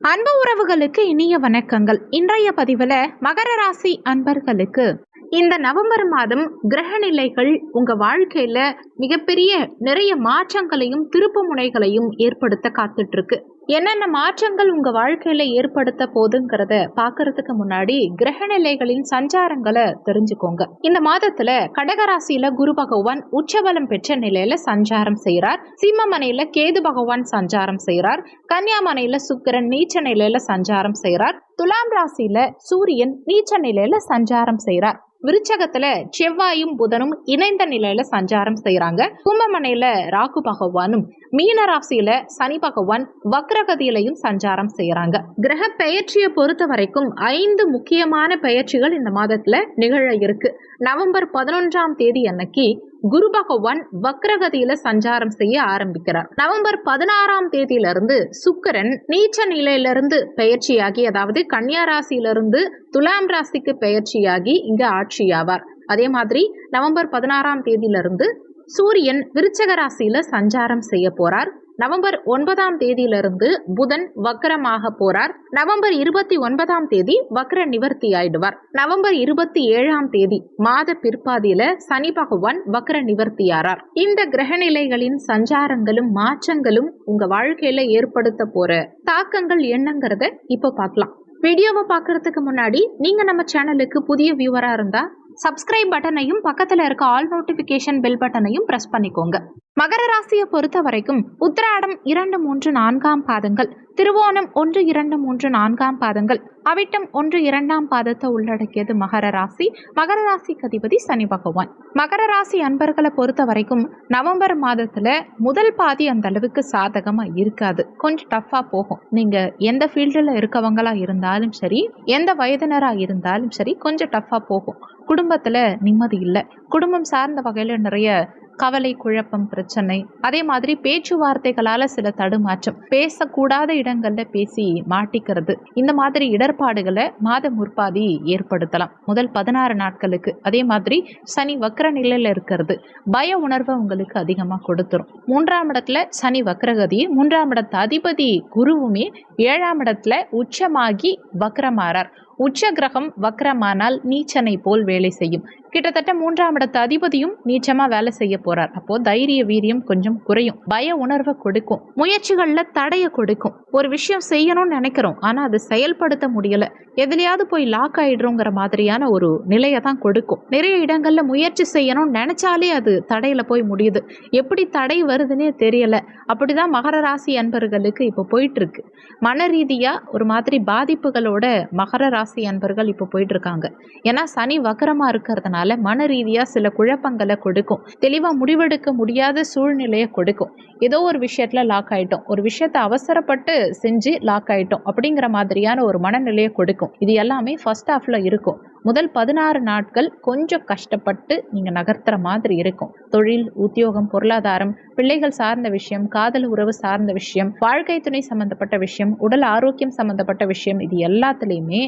அன்பு உறவுகளுக்கு இனிய வணக்கங்கள். இன்றைய பதிவுல மகர ராசி அன்பர்களுக்கு இந்த நவம்பர் மாதம் கிரக நிலைகள் உங்க வாழ்க்கையில மிகப்பெரிய நிறைய மாற்றங்களையும் திருப்பு முனைகளையும் ஏற்படுத்த காத்துட்டு இருக்கு. என்னென்ன மாற்றங்கள் உங்க வாழ்க்கையில ஏற்படுத்த போதுங்கிறத பாக்குறதுக்கு முன்னாடி கிரக நிலைகளின் சஞ்சாரங்களை தெரிஞ்சுக்கோங்க. இந்த மாதத்துல கடகராசியில குரு பகவான் உச்சபலம் பெற்ற நிலையில சஞ்சாரம் செய்யறார். சிம்மமனையில கேது பகவான் சஞ்சாரம் செய்யறார். கன்னியாமனையில சுக்கிரன் நீச்ச நிலையில சஞ்சாரம் செய்யறார். துலாம் ராசியில சூரியன் நீச்ச நிலையில சஞ்சாரம் செய்யறார். விருச்சகத்துல செவ்வாயும் புதனும் இணைந்த நிலையில சஞ்சாரம் செய்யறாங்க. கும்பமனையில ராகு பகவானும், மீன ராசியில சனி பகவான் வக்ரகதியிலையும் சஞ்சாரம் செய்யறாங்க. கிரக பெயர்ச்சியை பொறுத்த வரைக்கும் 5 முக்கியமான பெயர்ச்சிகள் இந்த மாதத்துல நிகழ இருக்கு. நவம்பர் 11ஆம் தேதி அன்னைக்கு குரு பகவான் வக்ரகதியில சஞ்சாரம் செய்ய ஆரம்பிக்கிறார். நவம்பர் 16ஆம் தேதியிலிருந்து சுக்கிரன் நீச்ச நிலையிலிருந்து பெயர்ச்சியாகி, அதாவது கன்னியா ராசியிலிருந்து துலாம் ராசிக்கு பெயர்ச்சியாகி இங்க ஆட்சியாவார். அதே மாதிரி நவம்பர் 16ஆம் தேதியிலிருந்து சூரியன் விருச்சக ராசியில சஞ்சாரம் செய்ய போறார். நவம்பர் 9ஆம் தேதியிலிருந்து புதன் வக்ரமாக போறார். நவம்பர் 29ஆம் தேதி வக்ர நிவர்த்தி ஆயிடுவார். நவம்பர் 27ஆம் தேதி மாத பிற்பாதியில சனி பகவான் வக்ர நிவர்த்தியாரார். இந்த கிரக நிலைகளின் சஞ்சாரங்களும் மாற்றங்களும் உங்க வாழ்க்கையில ஏற்படுத்த போற தாக்கங்கள் என்னங்கிறத இப்ப பார்க்கலாம். வீடியோவை பார்க்கறதுக்கு முன்னாடி நீங்க நம்ம சேனலுக்கு புதிய வியூவரா இருந்தா சப்ஸ்கிரைப் பட்டனையும் பக்கத்துல இருக்க ஆல் நோட்டிபிகேஷன் பெல் பட்டனையும் பிரஸ் பண்ணிக்கோங்க. மகர ராசியை பொறுத்த வரைக்கும் உத்திராடம் 2, 3, 4ஆம் பாதங்கள், திருவோணம் 1, 2, 3, 4ஆம் பாதங்கள், அவிட்டம் 1, 2ஆம் பாதத்தை உள்ளடக்கியது மகர ராசி. மகர ராசிக்கு அதிபதி சனி பகவான். மகர ராசி அன்பர்களை பொறுத்த வரைக்கும் நவம்பர் மாதத்துல முதல் பாதி அந்த அளவுக்கு சாதகமா இருக்காது. கொஞ்சம் டஃபா போகும். நீங்க எந்த ஃபீல்டில் இருக்கவங்களா இருந்தாலும் சரி, எந்த வயதினரா இருந்தாலும் சரி, கொஞ்சம் டஃபா போகும். குடும்பத்துல நிம்மதி இல்லை. குடும்பம் சார்ந்த வகையில நிறைய கவலை, குழப்பம், பிரச்சனை. அதே மாதிரி பேச்சுவார்த்தைகளால சில தடுமாற்றம், பேசக்கூடாத இடங்கள்ல பேசி மாட்டிக்கிறது, இந்த மாதிரி இடர்பாடுகளை மாத முற்பாதி ஏற்படுத்தலாம் முதல் 16 நாட்களுக்கு. அதே மாதிரி சனி வக்ர நிலையில இருக்கிறது பய உணர்வை உங்களுக்கு அதிகமாக கொடுத்துரும். 3ஆம் இடத்துல சனி வக்ரகதி, 3ஆம் இடத்து அதிபதி குருவுமே 7ஆம் இடத்துல உச்சமாகி வக்ரமாறார். உச்ச கிரகம் வக்ரமானால் நீச்சனை போல் வேலை செய்யும். கிட்டத்தட்ட 3ஆம் இடத்து அதிபதியும் நீச்சமா வேலை செய்ய போறார். அப்போ தைரிய வீரியம் கொஞ்சம் குறையும். பய உணர்வை கொடுக்கும். முயற்சிகள்ல தடைய கொடுக்கும். ஒரு விஷயம் செய்யணும்னு நினைக்கிறோம், ஆனா அதை செயல்படுத்த முடியல, எதுலையாவது போய் லாக் ஆயிடுறோங்கிற மாதிரியான ஒரு நிலையை தான் கொடுக்கும். நிறைய இடங்கள்ல முயற்சி செய்யணும்னு நினைச்சாலே அது தடையில போய் முடியுது. எப்படி தடை வருதுன்னே தெரியல. அப்படிதான் மகர ராசி அன்பர்களுக்கு இப்போ போயிட்டு இருக்கு. மன ரீதியா ஒரு மாதிரி பாதிப்புகளோட மகர ராசி அன்பர்கள் இப்போ போயிட்டு இருக்காங்க. ஏன்னா சனி வக்கரமா இருக்கிறதுனால மன ரீதியா சில குழப்பங்களை கொடுக்கும். தெளிவா முடிவெடுக்க முடியாத சூழ்நிலையை கொடுக்கும். ஏதோ ஒரு விஷயத்துல லாக் ஆயிட்டோம், ஒரு விஷயத்தை அவசரப்பட்டு செஞ்சு லாக் ஆயிட்டோம் அப்படிங்கிற மாதிரியான ஒரு மனநிலையை கொடுக்கும். இது எல்லாமே ஃபர்ஸ்ட் ஹாஃப்ல இருக்கும். முதல் 16 நாட்கள் கொஞ்சம் கஷ்டப்பட்டு நீங்க நகர்த்துற மாதிரி இருக்கும். தொழில், உத்தியோகம், பொருளாதாரம், பிள்ளைகள் சார்ந்த விஷயம், காதல் உறவு சார்ந்த விஷயம், வாழ்க்கை துணை சம்பந்தப்பட்ட விஷயம், உடல் ஆரோக்கியம் சம்பந்தப்பட்ட விஷயம், இது எல்லாத்துலயுமே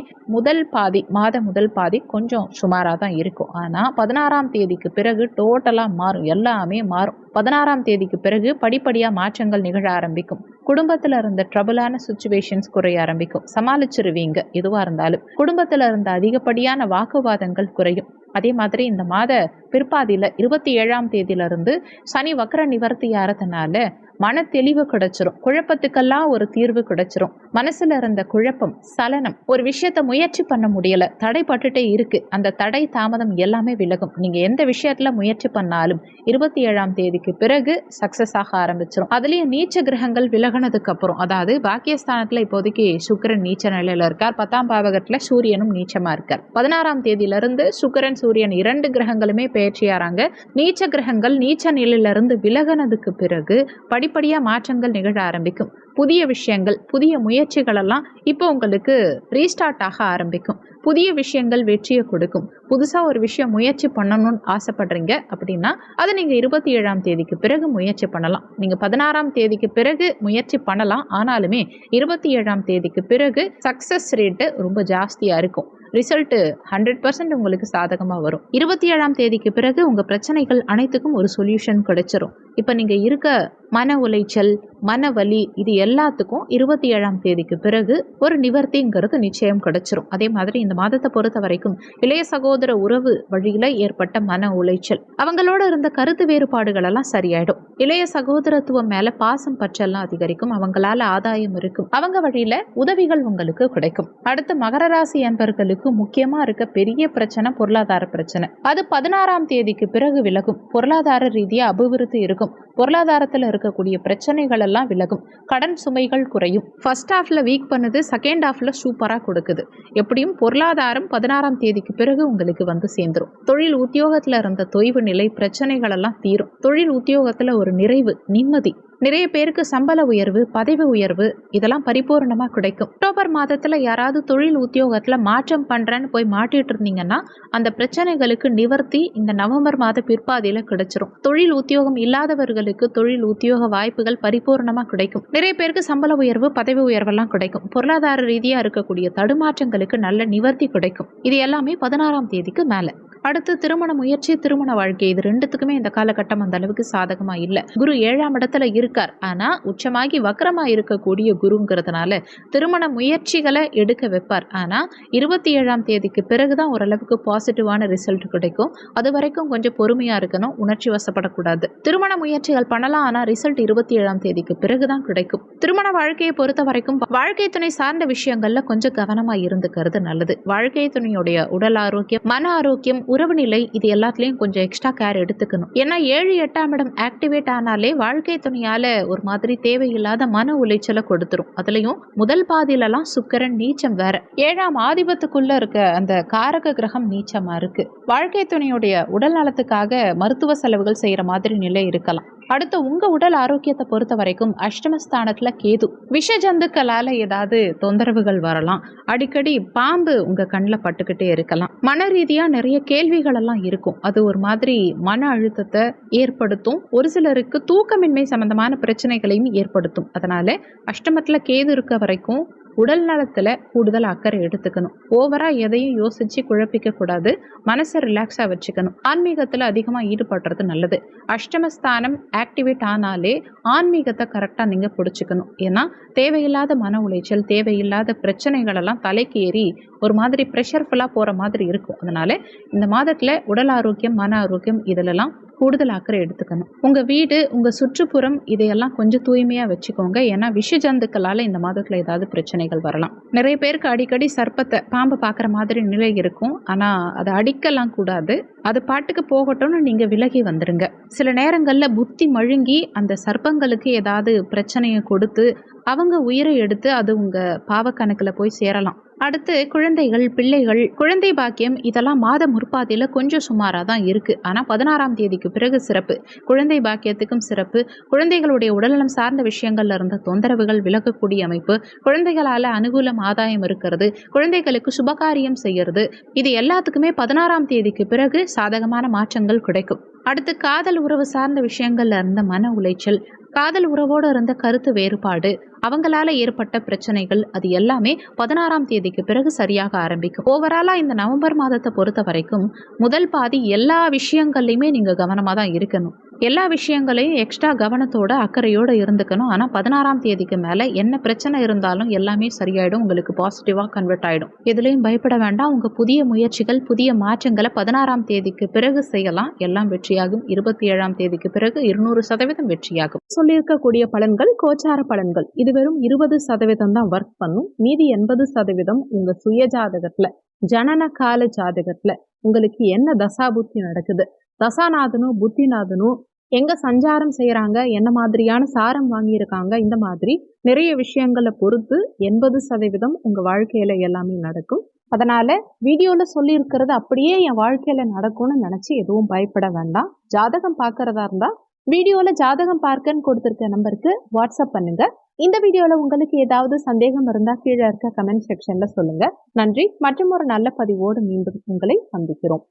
மாத முதல் பாதி கொஞ்சம் சுமாரா தான் இருக்கும். ஆனா 16ஆம் தேதிக்கு பிறகு டோட்டலா மாறும். எல்லாமே மாறும். 16ஆம் தேதிக்கு பிறகு படிப்படியா மாற்றங்கள் நிகழ ஆரம்பிக்கும். குடும்பத்துல இருந்த ட்ரபிளான சிச்சுவேஷன்ஸ் குறைய ஆரம்பிக்கும். சமாளிச்சிருவீங்க எதுவா இருந்தாலும். குடும்பத்துல இருந்த அதிகப்படியான வாக்குவாதங்கள் குறையும். அதே மாதிரி இந்த மாத பிற்பாதியில 27ஆம் தேதியிலிருந்து சனி வக்ர நிவர்த்தி ஆறதுனால மன தெளிவு கிடைச்சிரும். குழப்பத்துக்கெல்லாம் ஒரு தீர்வு கிடைச்சிரும். மனசுல இருந்த குழப்பம், சலனம், ஒரு விஷயத்த முயற்சி பண்ண முடியல, தடைப்பட்டுட்டே இருக்கு, அந்த தடை தாமதம் எல்லாமே விலகும். நீங்க எந்த விஷயத்துல முயற்சி பண்ணாலும் 27ஆம் தேதிக்கு பிறகு சக்சஸ் ஆக ஆரம்பிச்சிடும். அதுலயும் நீச்ச கிரகங்கள் விலகினதுக்கு அப்புறம், அதாவது பாக்கியஸ்தானத்துல இப்போதைக்கு சுக்கிரன் நீச்ச நிலையில இருக்கார். 10ஆம் பாவகத்துல சூரியனும் நீச்சமா இருக்கார். 16ஆம் தேதியிலிருந்து சுக்கிரன், சூரியன் 2 கிரகங்களுமே பயிற்சியாறாங்க. நீச்ச கிரகங்கள் நீச்ச நிலையில இருந்து விலகினதுக்கு பிறகு படிப்படியா மாற்றங்கள் நிகழ ஆரம்பிக்கும். புதிய விஷயங்கள், புதிய முயற்சிகள் எல்லாம் இப்போ உங்களுக்கு ரீஸ்டார்ட் ஆக ஆரம்பிக்கும். புதிய விஷயங்கள் வெற்றியை கொடுக்கும். புதுசா ஒரு விஷயம் முயற்சி பண்ணணும்னு ஆசைப்படுறீங்க அப்படின்னா அதை நீங்க 27ஆம் தேதிக்கு பிறகு முயற்சி பண்ணலாம். நீங்க 16ஆம் தேதிக்கு பிறகு முயற்சி பண்ணலாம். ஆனாலுமே 27ஆம் தேதிக்கு பிறகு சக்சஸ் ரேட்டு ரொம்ப ஜாஸ்தியா இருக்கும். ரிசல்ட் 100% உங்களுக்கு சாதகமா வரும். 27ஆம் தேதிக்கு பிறகு உங்க பிரச்சனைகள் அனைத்துக்கும் ஒரு சொல்யூஷன் கிடைச்சிரும். இப்ப நீங்க இருக்க மன உளைச்சல், மனவலி இது எல்லாத்துக்கும் 27ஆம் தேதிக்கு பிறகு ஒரு நிவர்த்திங்கிறது நிச்சயம் கிடைச்சிரும். அதே மாதிரி இந்த மாதத்தை பொறுத்த வரைக்கும் இளைய சகோதர உறவு வழியில ஏற்பட்ட மன உளைச்சல், அவங்களோட இருந்த கருத்து வேறுபாடுகள் எல்லாம் சரியாயிடும். இளைய சகோதரத்துவம் மேல பாசம் பற்றெல்லாம் அதிகரிக்கும். அவங்களால ஆதாயம் இருக்கும். அவங்க வழியில உதவிகள் உங்களுக்கு கிடைக்கும். அடுத்து மகர ராசி அன்பர்களுக்கு முக்கியமா இருக்க பெரிய பிரச்சனை பொருளாதார பிரச்சனை. அது 16ஆம் தேதிக்கு பிறகு விலகும். பொருளாதார ரீதியா அபிவிருத்தி இருக்கும். பொருளாதாரத்தில் இருக்கக்கூடிய பிரச்சனைகள் எல்லாம் விலகும். கடன் சுமைகள் குறையும். ஃபர்ஸ்ட் ஹாஃப்ல வீக் பண்ணுது, செகண்ட் ஹாஃப்ல சூப்பரா கொடுக்குது. எப்படியும் பொருளாதாரம் 16ஆம் தேதிக்கு பிறகு உங்களுக்கு வந்து சேர்ந்துரும். தொழில் உத்தியோகத்துல இருந்த தொய்வு நிலை பிரச்சனைகள் எல்லாம் தீரும். தொழில் உத்தியோகத்துல ஒரு நிறைவு, நிம்மதி. நிறைய பேருக்கு சம்பள உயர்வு, பதவி உயர்வு இதெல்லாம் பரிபூர்ணமா கிடைக்கும். அக்டோபர் மாதத்துல யாராவது தொழில் உத்தியோகத்துல மாற்றம் பண்றேன்னு போய் மாட்டிட்டு இருந்தீங்கன்னா அந்த பிரச்சனைகளுக்கு நிவர்த்தி இந்த நவம்பர் மாத பிற்பாதியில கிடைச்சிரும். தொழில் உத்தியோகம் இல்லாதவர்களுக்கு தொழில் உத்தியோக வாய்ப்புகள் பரிபூர்ணமா கிடைக்கும். நிறைய பேருக்கு சம்பள உயர்வு, பதவி உயர்வெல்லாம் கிடைக்கும். பொருளாதார ரீதியா இருக்கக்கூடிய தடுமாற்றங்களுக்கு நல்ல நிவர்த்தி கிடைக்கும். இது எல்லாமே 16ஆம் தேதிக்கு மேல. அடுத்து திருமண முயற்சி, திருமண வாழ்க்கை இது ரெண்டுத்துக்குமே இந்த காலகட்டம் அந்த அளவுக்கு சாதகமா இல்ல. குரு 7ஆம் இடத்துல இருக்கார். ஆனா உச்சமாகி வக்ரமா இருக்கக்கூடிய குருங்கிறதுனால திருமண முயற்சிகளை எடுக்க வைப்பார். ஆனா 27ஆம் தேதிக்கு பிறகுதான் ஓரளவுக்கு பாசிட்டிவான ரிசல்ட் கிடைக்கும். அது வரைக்கும் கொஞ்சம் பொறுமையா இருக்கணும், உணர்ச்சி வசப்படக்கூடாது. திருமண முயற்சிகள் பண்ணலாம், ஆனா ரிசல்ட் 27ஆம் தேதிக்கு பிறகுதான் கிடைக்கும். திருமண வாழ்க்கையை பொறுத்த வரைக்கும் வாழ்க்கை துணை சார்ந்த விஷயங்கள்ல கொஞ்சம் கவனமா இருந்துக்கிறது நல்லது. வாழ்க்கை துணையுடைய உடல் ஆரோக்கியம், மன ஆரோக்கியம், உறவு நிலை இது எல்லாத்துலயும் கொஞ்சம் எக்ஸ்ட்ரா கேர் எடுத்துக்கணும். ஏன்னா 7, 8ஆம் இடம் ஆக்டிவேட் ஆனாலே வாழ்க்கை துணையால ஒரு மாதிரி தேவையில்லாத மன உளைச்சலை கொடுத்துரும். அதுலயும் முதல் பாதியிலலாம் சுக்கிரன் நீச்சம் வேற. 7ஆம் ஆதிபத்துக்குள்ள இருக்க அந்த காரக கிரகம் நீச்சமா இருக்கு. வாழ்க்கை துணையுடைய உடல் நலத்துக்காக மருத்துவ செலவுகள் செய்யற மாதிரி நிலை இருக்கலாம். அடுத்து உங்க உடல் ஆரோக்கியத்தை பொறுத்த வரைக்கும் அஷ்டமஸ்தானத்துல கேது. விஷ ஜந்துக்களால ஏதாவது தொந்தரவுகள் வரலாம். அடிக்கடி பாம்பு உங்க கண்ணில் பட்டுக்கிட்டே இருக்கலாம். மன ரீதியா நிறைய கேள்விகள் எல்லாம் இருக்கும். அது ஒரு மாதிரி மன அழுத்தத்தை ஏற்படுத்தும். ஒரு சிலருக்கு தூக்கமின்மை சம்பந்தமான பிரச்சனைகளையும் ஏற்படுத்தும். அதனால அஷ்டமத்துல கேது இருக்க வரைக்கும் உடல் நலத்துல கூடுதல் அக்கறை எடுத்துக்கணும். ஓவரா எதையும் யோசிச்சு குழப்பிக்க கூடாது. மனசை ரிலாக்ஸா வச்சுக்கணும். ஆன்மீகத்துல அதிகமா ஈடுபடுறது நல்லது. அஷ்டமஸ்தானம் ஆக்டிவேட் ஆனாலே ஆன்மீகத்தை கரெக்டா நீங்க பிடிச்சுக்கணும். ஏன்னா தேவையில்லாத மன உளைச்சல், தேவையில்லாத பிரச்சனைகள் எல்லாம் தலைக்கு ஏறி ஒரு மாதிரி ப்ரெஷர்ஃபுல்லா போற மாதிரி இருக்கும். அதனால இந்த மாதத்துல உடல் ஆரோக்கியம், மன ஆரோக்கியம் இதிலெல்லாம் கூடுதல் அக்கறை எடுத்துக்கணும். உங்க வீடு, உங்க சுற்றுப்புறம் இதையெல்லாம் கொஞ்சம் தூய்மையா வச்சுக்கோங்க. ஏன்னா விஷ ஜந்துக்களால இந்த மாதத்துல ஏதாவது பிரச்சனைகள் வரலாம். நிறைய பேருக்கு அடிக்கடி சர்ப்பத்தை, பாம்பு பார்க்குற மாதிரி நிலை இருக்கும். ஆனா அதை அடிக்கலாம் கூடாது. அது பாட்டுக்கு போகட்டும்னு நீங்க விலகி வந்துருங்க. சில நேரங்கள்ல புத்தி மழுங்கி அந்த சர்ப்பங்களுக்கு ஏதாவது பிரச்சனையை கொடுத்து அவங்க உயிரை எடுத்து அது உங்க பாவக்கணக்குல போய் சேரலாம். அடுத்து குழந்தைகள், பிள்ளைகள், குழந்தை பாக்கியம் இதெல்லாம் மாத முற்பாதியில கொஞ்சம் சுமாராக தான் இருக்கு. ஆனால் 16ஆம் தேதிக்கு பிறகு சிறப்பு. குழந்தை பாக்கியத்துக்கும் சிறப்பு. குழந்தைகளுடைய உடல்நலம் சார்ந்த விஷயங்கள்ல இருந்த தொந்தரவுகள் விலகக்கூடிய அமைப்பு, குழந்தைகளால அனுகூலம் ஆதாயம் இருக்கிறது, குழந்தைகளுக்கு சுபகாரியம் செய்யறது, இது எல்லாத்துக்குமே 16ஆம் தேதிக்கு பிறகு சாதகமான மாற்றங்கள் கிடைக்கும். அடுத்து காதல் உறவு சார்ந்த விஷயங்கள்ல இருந்த மன உளைச்சல், காதல் உறவோடு இருந்த கருத்து வேறுபாடு, அவங்களால ஏற்பட்ட பிரச்சனைகள் அது எல்லாமே 16ஆம் தேதிக்கு பிறகு சரியாக ஆரம்பிக்கும். ஓவராலா இந்த நவம்பர் மாதத்தை பொறுத்த வரைக்கும் முதல் பாதி எல்லா விஷயங்கள்லையுமே நீங்க கவனமா தான் இருக்கணும். எல்லா விஷயங்களையும் எக்ஸ்ட்ரா கவனத்தோட அக்கறையோட இருந்துக்கணும். ஆனால் 16ஆம் தேதிக்கு மேலே என்ன பிரச்சனை இருந்தாலும் எல்லாமே சரியாயிடும். உங்களுக்கு பாசிட்டிவாக கன்வெர்ட் ஆகிடும். எதுலையும் பயப்பட வேண்டாம். உங்கள் புதிய முயற்சிகள், புதிய மாற்றங்களை 16ஆம் தேதிக்கு பிறகு செய்யலாம். எல்லாம் வெற்றியாகும். 27ஆம் தேதிக்கு பிறகு 200% வெற்றியாகும். சொல்லியிருக்கக்கூடிய பலன்கள் கோச்சார பலன்கள். இது வெறும் 20% தான் ஒர்க் பண்ணும். மீதி 80% உங்க சுய ஜாதகத்துல, ஜனன கால ஜாதகத்துல உங்களுக்கு என்ன தசாபுத்தி நடக்குது, தசாநாதனும் புத்திநாதனும் எங்க சஞ்சாரம் செய்யறாங்க, என்ன மாதிரியான சாரம் வாங்கியிருக்காங்க, இந்த மாதிரி நிறைய விஷயங்களை பொறுத்து 80% உங்க வாழ்க்கையில எல்லாமே நடக்கும். அதனால வீடியோல சொல்லி இருக்கிறது அப்படியே என் வாழ்க்கையில நடக்கும்னு நினைச்சு எதுவும் பயப்பட வேண்டாம். ஜாதகம் பார்க்கறதா இருந்தா வீடியோல ஜாதகம் பார்க்கன்னு கொடுத்திருக்க நம்பருக்கு வாட்ஸ்அப் பண்ணுங்க. இந்த வீடியோல உங்களுக்கு ஏதாவது சந்தேகம் இருந்தா கீழே இருக்க கமெண்ட் செக்ஷன்ல சொல்லுங்க. நன்றி. மற்றும் ஒரு நல்ல பதிவோடு மீண்டும் உங்களை சந்திக்கிறோம்.